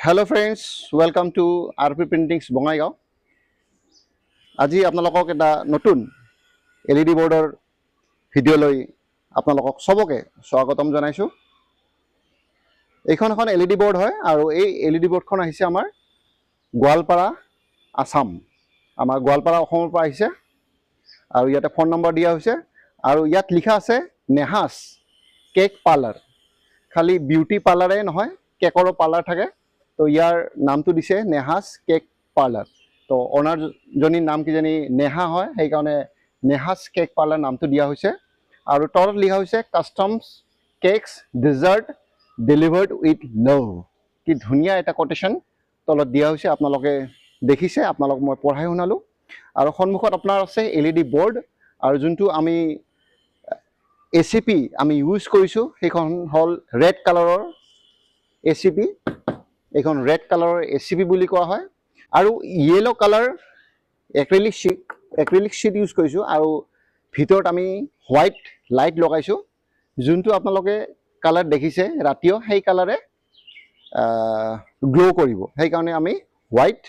Hello friends, welcome to RP Printings Bongaigaon. আজি আপোনালোকক এটা নতুন LED boardৰ ভিডিঅ' লৈ আপোনালোকক সবকে স্বাগতম জনাইছো। এইখন এখন LED board হয় আৰু এই LED boardখন আহিছে আমাৰ গোৱালপাৰা আসাম। আমাৰ গোৱালপাৰা অসমৰ পৰা আহিছে আৰু ইয়াতে ফোন নম্বৰ দিয়া হৈছে আৰু ইয়াত লিখা আছে নেহাছ কেক পাৰ্লাৰ। খালি বিউটি পাৰ্লাৰে নহয়, কেকৰো পাৰ্লাৰ থাকে। তো ইয়াৰ নামটো দিছে নেহাছ কেক পাৰ্লাৰ। তো অনাৰ জনীৰ নাম কিজানি নেহা হয়, সেইকাৰণে নেহাছ কেক পাৰ্লাৰ নামটো দিয়া হৈছে আৰু তলত লিখা হৈছে customs cakes dessert delivered with love. কি ধুনীয়া এটা কোটেশ্যন তলত দিয়া হৈছে, আপোনালোকে দেখিছে, আপোনালোক মই পঢ়াই শুনালোঁ। আৰু সন্মুখত আপোনাৰ আছে LED বৰ্ড আৰু যোনটো আমি ACP আমি ইউজ কৰিছোঁ সেইখন হ'ল ৰেড কালাৰৰ ACP। এইখন ৰেড কালাৰৰ ACP বুলি কোৱা হয় আৰু yellow colour acrylic sheet use কৰিছোঁ আৰু ভিতৰত আমি হোৱাইট লাইট লগাইছোঁ। যোনটো আপোনালোকে কালাৰ দেখিছে ৰাতিও সেই কালাৰে গ্লো কৰিব, সেইকাৰণে আমি হোৱাইট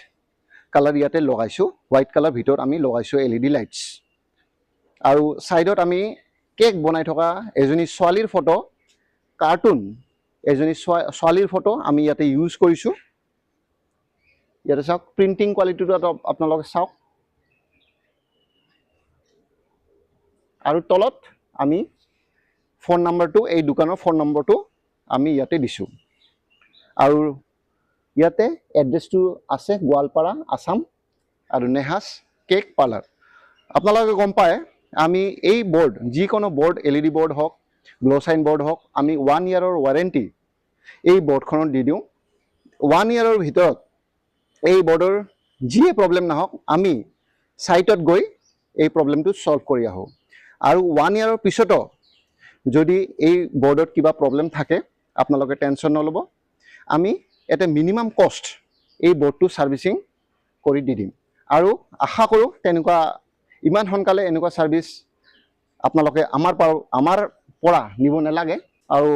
কালাৰ ইয়াতে লগাইছোঁ। হোৱাইট কালাৰ ভিতৰত আমি লগাইছোঁ LED লাইটছ। আৰু ছাইডত আমি কেক বনাই থকা এজনী ছোৱালীৰ ফটো, কাৰ্টুন এজনী ছোৱালীৰ ফটো আমি ইয়াতে ইউজ কৰিছোঁ। ইয়াতে চাওক, প্ৰিণ্টিং কোৱালিটিটো আপোনালোকে চাওক। আৰু তলত আমি ফোন নম্বৰটো, এই দোকানৰ ফোন নম্বৰটো আমি ইয়াতে দিছোঁ আৰু ইয়াতে এড্ৰেছটো আছে গোৱালপাৰা আসাম আৰু নেহাছ কেক পাৰ্লাৰ। আপোনালোকে গম পায় আমি এই বৰ্ড, যিকোনো বৰ্ড LED বৰ্ড হওক, গ্ল'চাইন বৰ্ড হওক, আমি 1 ইয়াৰৰ ৱাৰেণ্টি এই বৰ্ডখনত দি দিওঁ। 1 ইয়াৰৰ ভিতৰত এই বৰ্ডৰ যিয়ে প্ৰব্লেম নহওক আমি ছাইটত গৈ এই প্ৰব্লেমটো ছল্ভ কৰি আহোঁ। আৰু 1 ইয়াৰৰ পিছতো যদি এই বৰ্ডত কিবা প্ৰব্লেম থাকে আপোনালোকে টেনশ্যন নল'ব, আমি এটা মিনিমাম কষ্ট এই বৰ্ডটো ছাৰ্ভিচিং কৰি দি দিম। আৰু আশা কৰোঁ তেনেকুৱা ইমান সোনকালে এনেকুৱা ছাৰ্ভিচ আপোনালোকে আমাৰ পৰা নিব নালাগে। আৰু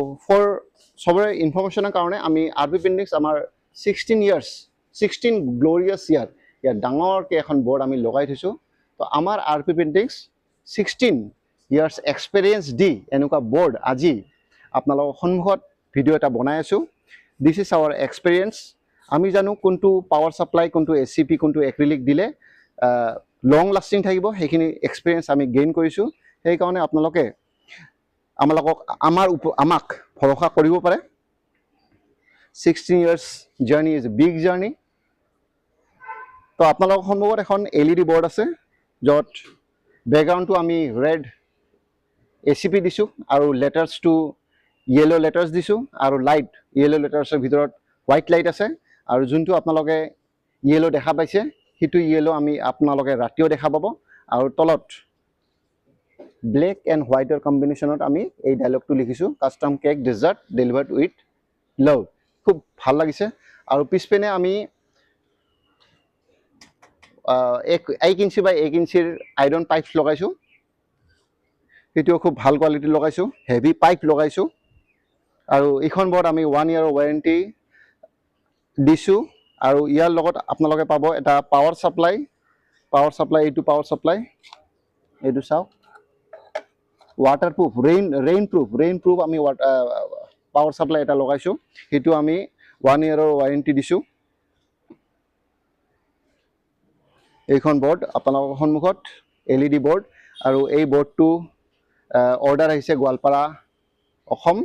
চবৰে ইনফৰ্মেশ্যনৰ কাৰণে আমি RP Printings আমাৰ 16 গ্ল'ৰিয়াছ ইয়াত ডাঙৰকৈ এখন বৰ্ড আমি লগাই থৈছোঁ। তো আমাৰ RP Printings 16 ইয়াৰ্ছ এক্সপেৰিয়েঞ্চ দি এনেকুৱা বৰ্ড আজি আপোনালোকৰ সন্মুখত ভিডিঅ' এটা বনাই আছোঁ। This is our experience. আমি জানো কোনটো পাৱাৰ ছাপ্লাই, কোনটো ACP, কোনটো এক্ৰিলিক দিলে লং লাষ্টিং থাকিব, সেইখিনি এক্সপেৰিয়েঞ্চ আমি গেইন কৰিছোঁ। সেইকাৰণে আপোনালোকে আমাক ভৰসা কৰিব পাৰে। 16 years journey is a big journey. তো আপোনালোকৰ সন্মুখত এখন LED বৰ্ড আছে য'ত বেকগ্ৰাউণ্ডটো আমি ৰেড ACP দিছোঁ আৰু লেটাৰ্ছটো য়েলো লেটাৰ্ছ দিছোঁ আৰু লাইট য়েলো লেটাৰ্ছৰ ভিতৰত হোৱাইট লাইট আছে। আৰু যোনটো আপোনালোকে য়েলো দেখা পাইছে সেইটো য়েলো আমি আপোনালোকে ৰাতিও দেখা পাব। আৰু তলত ব্লেক এণ্ড হোৱাইটৰ কম্বিনেশ্যনত আমি এই ডাইলগটো লিখিছোঁ, custom cake dessert delivered with love. খুব ভাল লাগিছে। আৰু পিছপিনে আমি 1 ইঞ্চি বাই 1 ইঞ্চিৰ আইৰণ পাইপছ লগাইছোঁ, সেইটোও খুব ভাল কোৱালিটি লগাইছোঁ, হেভি পাইপ লগাইছোঁ। আৰু এইখন বৰ্ড আমি 1 ইয়াৰৰ ৱাৰেণ্টি দিছোঁ। আৰু ইয়াৰ লগত আপোনালোকে পাব এটা পাৱাৰ ছাপ্লাই। এইটো পাৱাৰ ছাপ্লাই, এইটো চাওক, ৱাটাৰপ্ৰুফ, ৰেইন প্ৰুফ আমি পাৱাৰ ছাপ্লাই এটা লগাইছোঁ। সেইটো আমি 1 ইয়াৰৰ ৱাৰেণ্টি দিছোঁ। এইখন বৰ্ড আপোনালোকৰ সন্মুখত LED বৰ্ড আৰু এই বৰ্ডটো অৰ্ডাৰ আহিছে Goalpara Assam.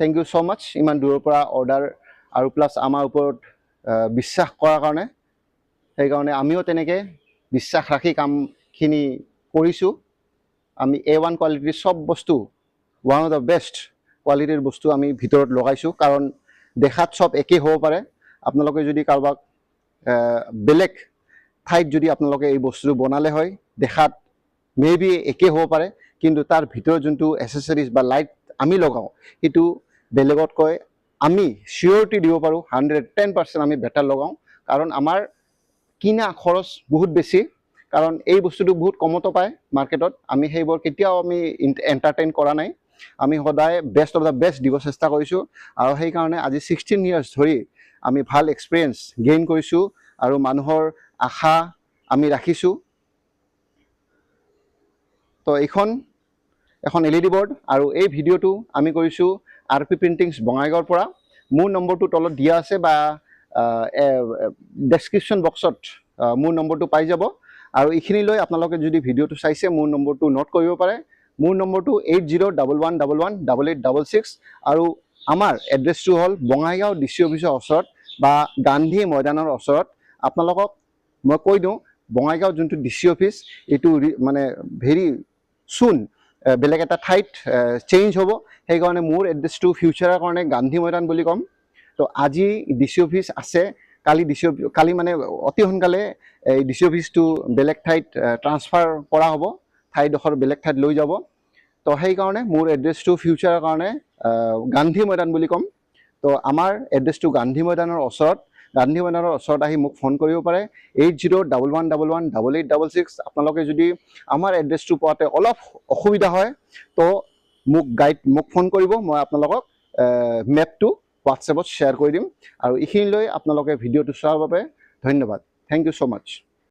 Thank you so' much ইমান দূৰৰ পৰা অৰ্ডাৰ আৰু প্লাছ আমাৰ ওপৰত বিশ্বাস কৰাৰ কাৰণে। সেইকাৰণে আমিও তেনেকৈ বিশ্বাস ৰাখি কামখিনি কৰিছোঁ। আমি A1 কোৱালিটিৰ চব বস্তু, ওৱান অফ দ্য বেষ্ট কোৱালিটিৰ বস্তু আমি ভিতৰত লগাইছোঁ। কাৰণ দেখাত চব একেই হ'ব পাৰে, আপোনালোকে যদি কাৰোবাক বেলেগ ঠাইত যদি আপোনালোকে এই বস্তুটো বনালে হয় দেখাত মেবি একেই হ'ব পাৰে, কিন্তু তাৰ ভিতৰত যোনটো এচেচৰিজ বা লাইট আমি লগাওঁ সেইটো বেলেগতকৈ আমি চিয়ৰিটি দিব পাৰোঁ 110% আমি বেটাৰ লগাওঁ। কাৰণ আমাৰ কিনা খৰচ বহুত বেছি, কাৰণ এই বস্তুটো বহুত কমতো পায় মাৰ্কেটত। আমি সেইবোৰ কেতিয়াও আমি এণ্টাৰটেইন কৰা নাই, আমি সদায় বেষ্ট অফ দ্য বেষ্ট দিব চেষ্টা কৰিছোঁ। আৰু সেইকাৰণে আজি 16 ইয়াৰ্ছ ধৰি আমি ভাল এক্সপিৰিয়েঞ্চ গেইন কৰিছোঁ আৰু মানুহৰ আশা আমি ৰাখিছোঁ। তো এখন LED বৰ্ড আৰু এই ভিডিঅ'টো আমি কৰিছোঁ RP প্ৰিণ্টিংছ বঙাইগাঁৱৰ পৰা। মোৰ নম্বৰটো তলত দিয়া আছে বা ডেছক্ৰিপশ্যন বক্সত মোৰ নম্বৰটো পাই যাব। আৰু এইখিনিলৈ আপোনালোকে যদি ভিডিঅ'টো চাইছে মোৰ নম্বৰটো নোট কৰিব পাৰে। মোৰ নম্বৰটো 8011118866 আৰু আমাৰ এড্ৰেছটো হ'ল বঙাইগাঁও DC অফিচৰ ওচৰত বা গান্ধী ময়দানৰ ওচৰত। আপোনালোকক মই কৈ দিওঁ বঙাইগাঁও যোনটো DC অফিচ এইটো মানে ভেৰি চুন বেলেগ এটা ঠাইত চেঞ্জ হ'ব। সেইকাৰণে মোৰ এড্ৰেছটো ফিউচাৰৰ কাৰণে গান্ধী ময়দান বুলি ক'ম। তো আজি DC অফিচ আছে, কালি মানে অতি সোনকালে এই DC অফিচটো বেলেগ ঠাইত ট্ৰান্সফাৰ কৰা হ'ব, ঠাইডোখৰ বেলেগ ঠাইত লৈ যাব। তো সেইকাৰণে মোৰ এড্ৰেছটো ফিউচাৰৰ কাৰণে গান্ধী ময়দান বুলি ক'ম। তো আমাৰ এড্ৰেছটো গান্ধী ময়দানৰ ওচৰত। গান্ধী ময়দানৰ ওচৰত আহি মোক ফোন কৰিব পাৰে 8011118866। আপোনালোকে যদি আমাৰ এড্ৰেছটো পোৱাতে অলপ অসুবিধা হয় তো মোক ফোন কৰিব, মই আপোনালোকক মেপটো হোৱাটছএপত শ্বেয়াৰ কৰি দিম। আৰু এইখিনিলৈ আপোনালোকে ভিডিঅ'টো চোৱাৰ বাবে ধন্যবাদ। Thank you so' much.